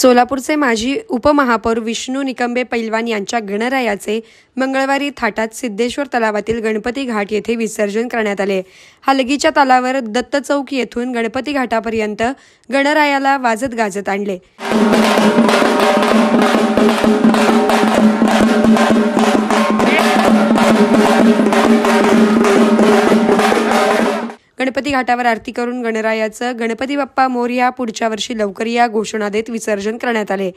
सोलापूरचे माजी उपमहापौर विष्णू निकंबे पैलवान यांच्या गणरायाचे मंगळवारी थाटात सिद्धेश्वर तलावातील गणपती घाट येथे विसर्जन करण्यात आले। हलगीच्या तालावर दत्त चौक येथून गणपती घाटापर्यंत गणरायाला वाजत गाजत आणले। गणपती घाटावर आरती करून गणरायाचं गणपती बाप्पा मोरया पुढच्या वर्षी लवकर या घोषणा देत विसर्जन करण्यात आले।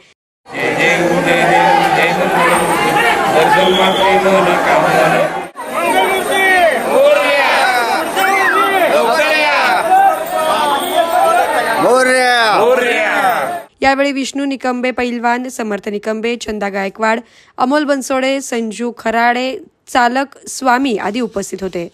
यावेळी विष्णू निकंबे पैलवान, समर्थ निकंबे, चंदा गायकवाड, अमोल बनसोडे, संजू खराडे, चालक स्वामी आदी उपस्थित होते।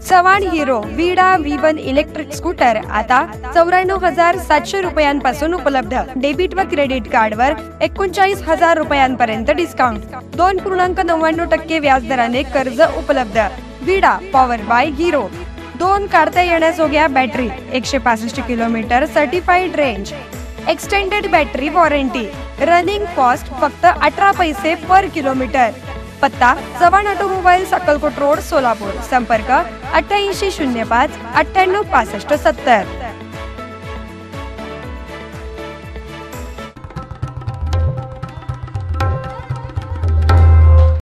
चव्हाण हिरो विडा V1 इलेक्ट्रिक स्कूटर आता 94,700 रुपयांपासून उपलब्ध। डेबिट व क्रेडिट कार्डवर 39,000 रुपयांपर्यंत डिस्काउंट, 2.99% व्याजदराने कर्ज उपलब्ध। विडा पॉवर बाय हिरो, 2 काढता येण्याजोग्या battery, 165 kilometre certified range, extended battery warranty, running cost फक्त 18 पैसे पर किलोमीटर। पत्ता चव्हाण ऑटोमोबाईल, अक्कलकोट रोड, सोलापूर। संपर्क 8805 98 65 70।